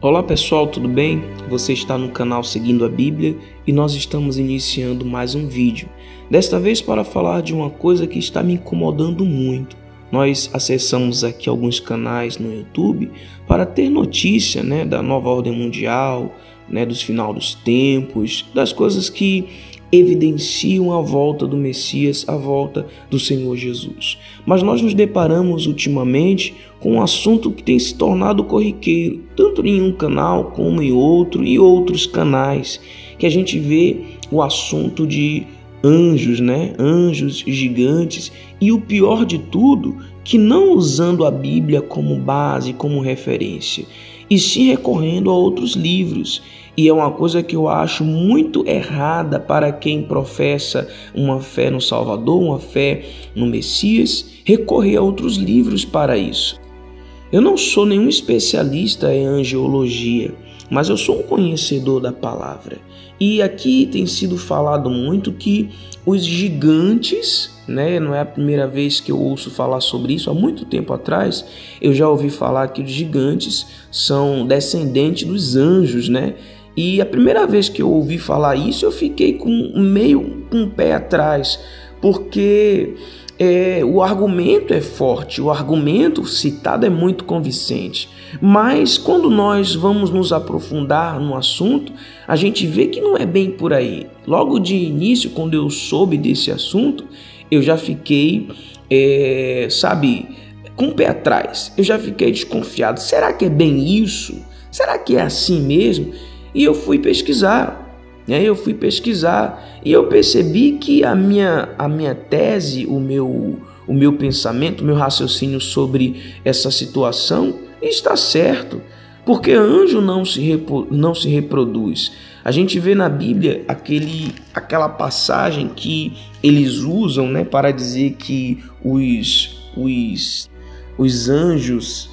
Olá pessoal, tudo bem? Você está no canal Seguindo a Bíblia e nós estamos iniciando mais um vídeo. Desta vez para falar de uma coisa que está me incomodando muito. Nós acessamos aqui alguns canais no YouTube para ter notícia da nova ordem mundial, dos final dos tempos, das coisas que evidenciam a volta do Messias, a volta do Senhor Jesus. Mas nós nos deparamos ultimamente com um assunto que tem se tornado corriqueiro, tanto em um canal como em outro e outros canais, que a gente vê o assunto de anjos, anjos gigantes, e o pior de tudo, que não usando a Bíblia como base, como referência, e sim recorrendo a outros livros. E é uma coisa que eu acho muito errada para quem professa uma fé no Salvador, uma fé no Messias, recorrer a outros livros para isso. Eu não sou nenhum especialista em angeologia, mas eu sou um conhecedor da palavra. E aqui tem sido falado muito que os gigantes, não é a primeira vez que eu ouço falar sobre isso, há muito tempo atrás eu já ouvi falar que os gigantes são descendentes dos anjos, E a primeira vez que eu ouvi falar isso, eu fiquei com um pé atrás, porque o argumento é forte, o argumento citado é muito convincente. Mas quando nós vamos nos aprofundar no assunto, a gente vê que não é bem por aí. Logo de início, quando eu soube desse assunto, eu já fiquei, com o pé atrás. Eu já fiquei desconfiado. Será que é bem isso? Será que é assim mesmo? E eu fui pesquisar, e eu percebi que a minha tese, o meu pensamento, o meu raciocínio sobre essa situação está certo, porque anjo não se reproduz. A gente vê na Bíblia aquela passagem que eles usam para dizer que os anjos,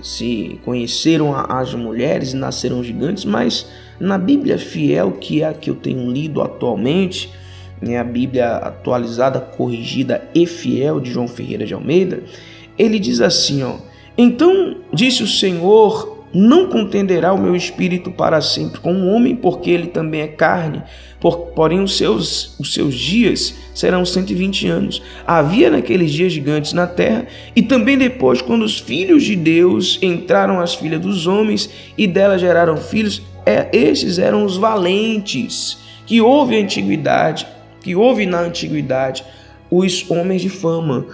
se conheceram as mulheres e nasceram gigantes, mas na Bíblia fiel, que é a que eu tenho lido atualmente, a Bíblia atualizada, corrigida e fiel de João Ferreira de Almeida, ele diz assim, então disse o Senhor, não contenderá o meu espírito para sempre com o homem, porque ele também é carne, porém os seus dias serão 120 anos. Havia naqueles dias gigantes na terra, e também depois, quando os filhos de Deus entraram as filhas dos homens, e delas geraram filhos, esses eram os valentes, que houve na antiguidade, os homens de fama.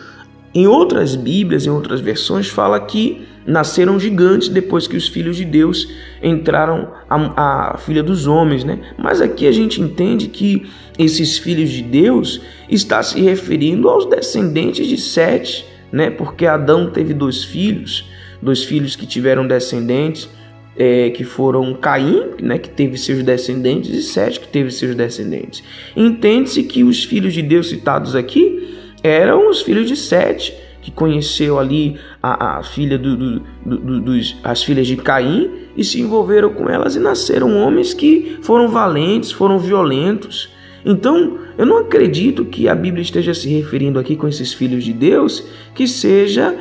Em outras Bíblias, em outras versões, fala que nasceram gigantes depois que os filhos de Deus entraram a filha dos homens, Mas aqui a gente entende que esses filhos de Deus está se referindo aos descendentes de Sete, Porque Adão teve dois filhos que tiveram descendentes, que foram Caim, que teve seus descendentes, e Sete, que teve seus descendentes. Entende-se que os filhos de Deus citados aqui eram os filhos de Sete, que conheceu ali a filha as filhas de Caim e se envolveram com elas e nasceram homens que foram valentes, foram violentos. Então, eu não acredito que a Bíblia esteja se referindo aqui com esses filhos de Deus que seja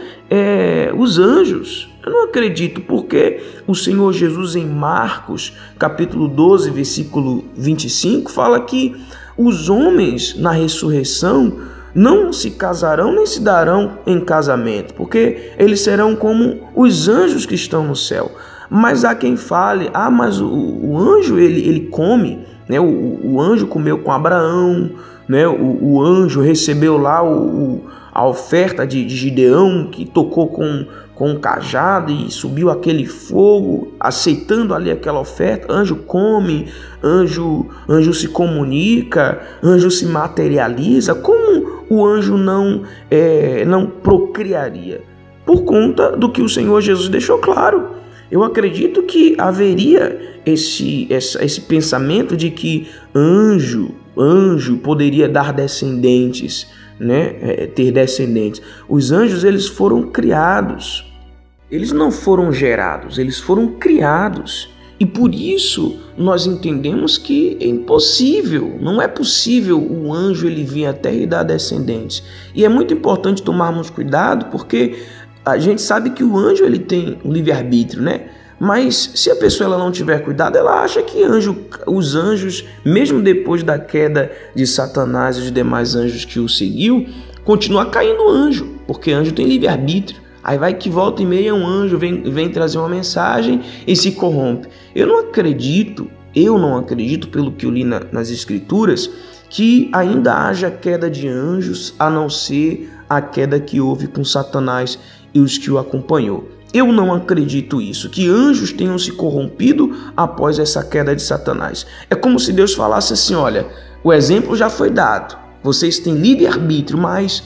os anjos. Eu não acredito, porque o Senhor Jesus em Marcos, capítulo 12, versículo 25, fala que os homens na ressurreição não se casarão nem se darão em casamento, porque eles serão como os anjos que estão no céu. Mas há quem fale, mas o anjo ele come, o anjo comeu com Abraão, o anjo recebeu lá a oferta de Gideão, que tocou com um cajado e subiu aquele fogo, aceitando ali aquela oferta. Anjo come, anjo se comunica, anjo se materializa. Como o anjo não procriaria? Por conta do que o Senhor Jesus deixou claro. Eu acredito que haveria esse pensamento de que anjo poderia dar descendentes, ter descendentes. Os anjos, eles foram criados. Eles não foram gerados, eles foram criados. E por isso nós entendemos que é impossível, não é possível o anjo ele vir à terra e dar descendentes. E é muito importante tomarmos cuidado, porque a gente sabe que o anjo ele tem o livre-arbítrio, Mas se a pessoa ela não tiver cuidado, ela acha que os anjos, mesmo depois da queda de Satanás e os demais anjos que o seguiu, continua caindo anjo, porque anjo tem livre-arbítrio. Aí vai que volta e meia um anjo vem trazer uma mensagem e se corrompe. Eu não acredito, pelo que eu li nas Escrituras, que ainda haja queda de anjos, a não ser a queda que houve com Satanás e os que o acompanhou. Eu não acredito isso, que anjos tenham se corrompido após essa queda de Satanás. É como se Deus falasse assim, olha, o exemplo já foi dado, vocês têm livre-arbítrio, mas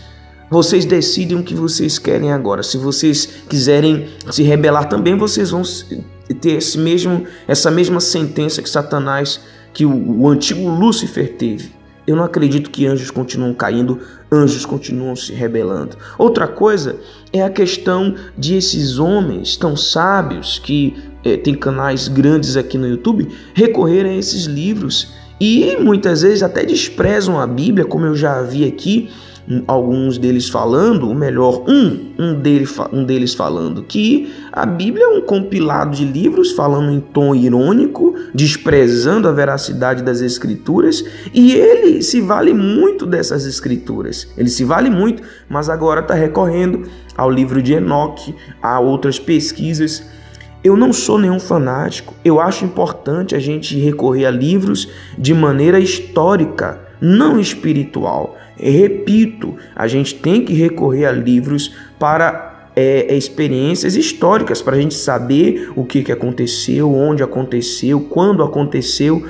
vocês decidem o que vocês querem agora. Se vocês quiserem se rebelar também, vocês vão ter essa mesma sentença que Satanás, que o antigo Lúcifer teve. Eu não acredito que anjos continuam caindo, anjos continuam se rebelando. Outra coisa é a questão de esses homens tão sábios que tem canais grandes aqui no YouTube recorrerem a esses livros e muitas vezes até desprezam a Bíblia, como eu já vi aqui alguns deles falando, ou melhor, um deles falando que a Bíblia é um compilado de livros falando em tom irônico, desprezando a veracidade das Escrituras, e ele se vale muito dessas Escrituras, mas agora está recorrendo ao livro de Enoque, a outras pesquisas. Eu não sou nenhum fanático, eu acho importante a gente recorrer a livros de maneira histórica, não espiritual. Repito, a gente tem que recorrer a livros para experiências históricas, para a gente saber o que aconteceu, onde aconteceu, quando aconteceu.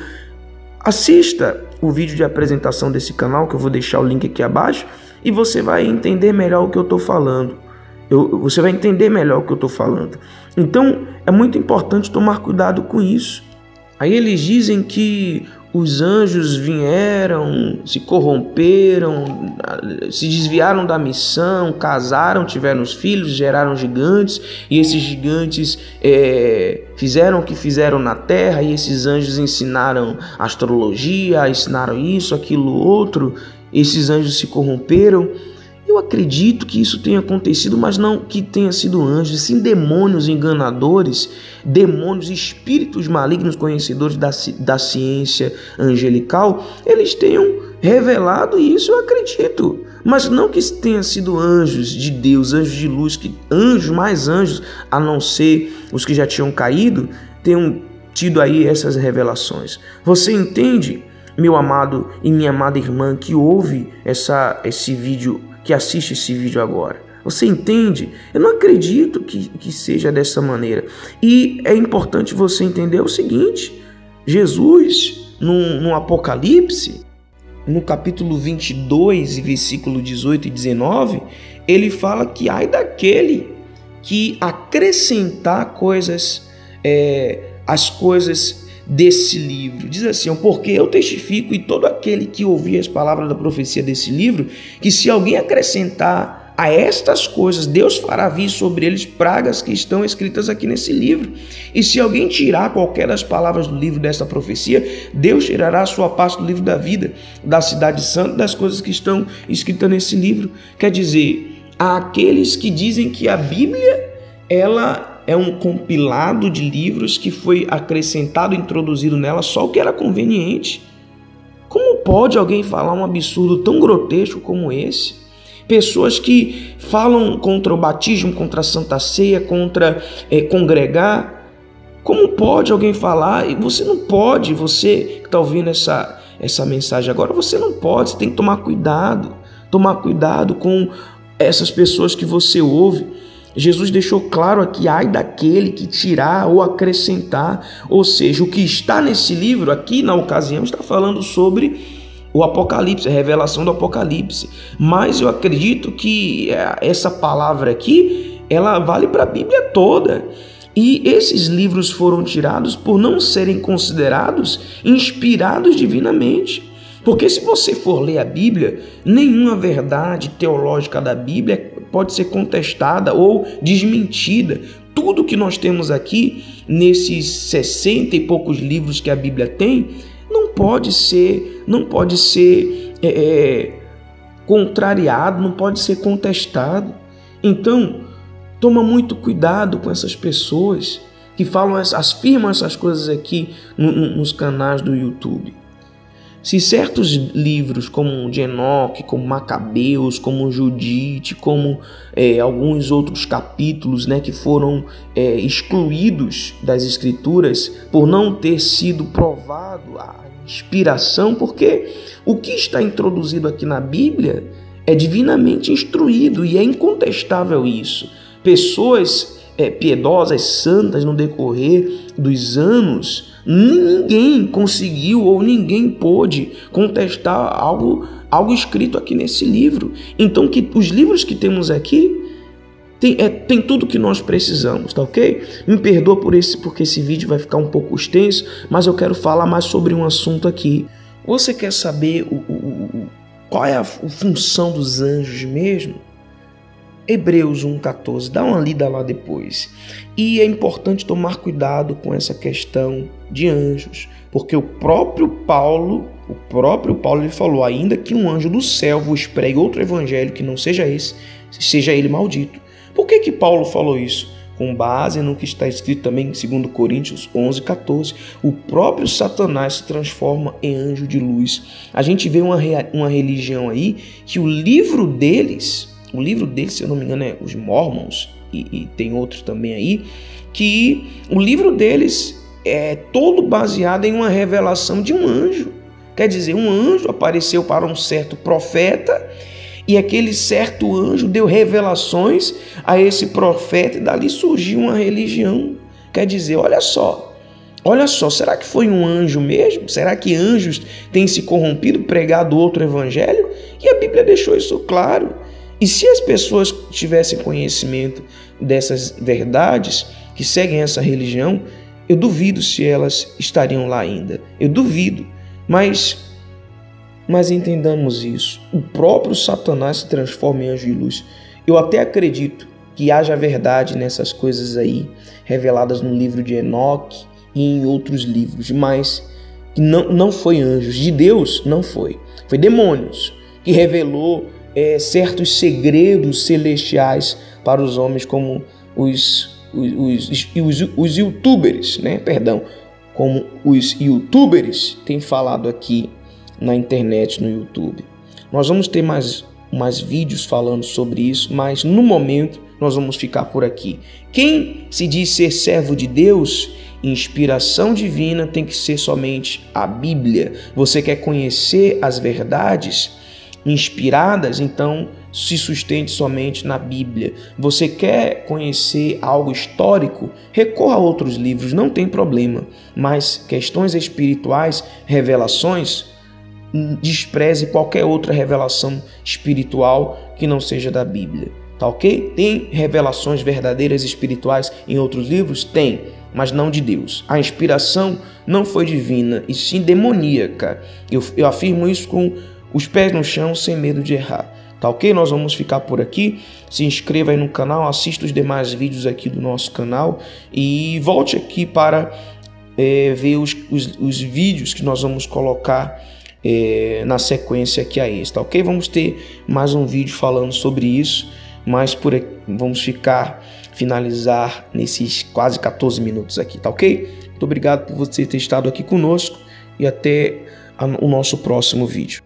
Assista o vídeo de apresentação desse canal, que eu vou deixar o link aqui abaixo, e você vai entender melhor o que eu estou falando. Então, é muito importante tomar cuidado com isso. Aí eles dizem que os anjos vieram, se corromperam, se desviaram da missão, casaram, tiveram filhos, geraram gigantes, e esses gigantes fizeram o que fizeram na terra, e esses anjos ensinaram astrologia, ensinaram isso, aquilo, outro, esses anjos se corromperam. Eu acredito que isso tenha acontecido, mas não que tenha sido anjos, sim demônios enganadores, demônios, espíritos malignos, conhecedores da ciência angelical, eles tenham revelado isso, eu acredito. Mas não que tenha sido anjos de Deus, anjos de luz, mais anjos, a não ser os que já tinham caído, tenham tido aí essas revelações. Você entende, meu amado e minha amada irmã, que ouve esse vídeo, que assiste esse vídeo agora? Você entende? Eu não acredito que seja dessa maneira. E é importante você entender o seguinte: Jesus, no Apocalipse, no capítulo 22, versículo 18 e 19, ele fala que ai daquele que acrescentar coisas, as coisas desse livro. Diz assim: porque eu testifico, e todo aquele que ouvir as palavras da profecia desse livro, que se alguém acrescentar a estas coisas, Deus fará vir sobre eles pragas que estão escritas aqui nesse livro. E se alguém tirar qualquer das palavras do livro desta profecia, Deus tirará a sua parte do livro da vida, da cidade santa, das coisas que estão escritas nesse livro. Quer dizer, há aqueles que dizem que a Bíblia, ela é um compilado de livros que foi acrescentado, introduzido nela só o que era conveniente. Como pode alguém falar um absurdo tão grotesco como esse? Pessoas que falam contra o batismo, contra a Santa Ceia, contra congregar. Como pode alguém falar? E você não pode, você que está ouvindo essa mensagem agora, você não pode, você tem que tomar cuidado com essas pessoas que você ouve. Jesus deixou claro aqui: ai daquele que tirar ou acrescentar. Ou seja, o que está nesse livro aqui na ocasião está falando sobre o Apocalipse, a revelação do Apocalipse. Mas eu acredito que essa palavra aqui, ela vale para a Bíblia toda. E esses livros foram tirados por não serem considerados inspirados divinamente. Porque se você for ler a Bíblia, nenhuma verdade teológica da Bíblia pode ser contestada ou desmentida. Tudo que nós temos aqui, nesses 60 e poucos livros que a Bíblia tem, não pode ser contrariado, não pode ser contestado. Então, toma muito cuidado com essas pessoas que afirmam essas coisas aqui nos canais do YouTube. Se certos livros como de Enoque, como Macabeus, como Judite, como alguns outros capítulos, né, que foram excluídos das escrituras por não ter sido provado a inspiração, porque o que está introduzido aqui na Bíblia é divinamente instruído e é incontestável isso. Pessoas piedosas, santas no decorrer dos anos, ninguém conseguiu ou ninguém pôde contestar algo escrito aqui nesse livro. Então, os livros que temos aqui tem tudo que nós precisamos, tá ok? Me perdoa porque esse vídeo vai ficar um pouco extenso, mas eu quero falar mais sobre um assunto aqui. Você quer saber qual é a função dos anjos mesmo? Hebreus 1,14, dá uma lida lá depois. E é importante tomar cuidado com essa questão de anjos, porque o próprio Paulo ele falou: ainda que um anjo do céu vos pregue outro evangelho que não seja esse, seja ele maldito. Por que Paulo falou isso? Com base no que está escrito também em 2 Coríntios 11,14. O próprio Satanás se transforma em anjo de luz. A gente vê uma religião aí que o livro deles, se eu não me engano, é os Mormons, e tem outros também aí, que o livro deles é todo baseado em uma revelação de um anjo. Quer dizer, um anjo apareceu para um certo profeta e aquele certo anjo deu revelações a esse profeta e dali surgiu uma religião. Quer dizer, olha só, será que foi um anjo mesmo? Será que anjos têm se corrompido, pregado outro evangelho? E a Bíblia deixou isso claro. E se as pessoas tivessem conhecimento dessas verdades, que seguem essa religião, eu duvido se elas estariam lá ainda. Eu duvido. Mas entendamos isso. O próprio Satanás se transforma em anjo de luz. Eu até acredito que haja verdade nessas coisas aí, reveladas no livro de Enoque e em outros livros, mas não foi anjos. De Deus não foi. Foi demônios que revelou certos segredos celestiais para os homens, como os youtubers, né? Como os youtubers têm falado aqui na internet, no YouTube. Nós vamos ter mais vídeos falando sobre isso, mas no momento nós vamos ficar por aqui. Quem se diz ser servo de Deus, inspiração divina, tem que ser somente a Bíblia. Você quer conhecer as verdades inspiradas, então se sustente somente na Bíblia. Você quer conhecer algo histórico? Recorra a outros livros, não tem problema. Mas questões espirituais, revelações, despreze qualquer outra revelação espiritual que não seja da Bíblia. Tá ok? Tem revelações verdadeiras espirituais em outros livros? Tem, mas não de Deus. A inspiração não foi divina, e sim demoníaca. Eu afirmo isso com os pés no chão, sem medo de errar. Tá ok? Nós vamos ficar por aqui. Se inscreva aí no canal, assista os demais vídeos aqui do nosso canal e volte aqui para ver os vídeos que nós vamos colocar na sequência aqui a esse, tá ok? Vamos ter mais um vídeo falando sobre isso, mas por aqui vamos finalizar nesses quase 14 minutos aqui, tá ok? Muito obrigado por você ter estado aqui conosco e até o nosso próximo vídeo.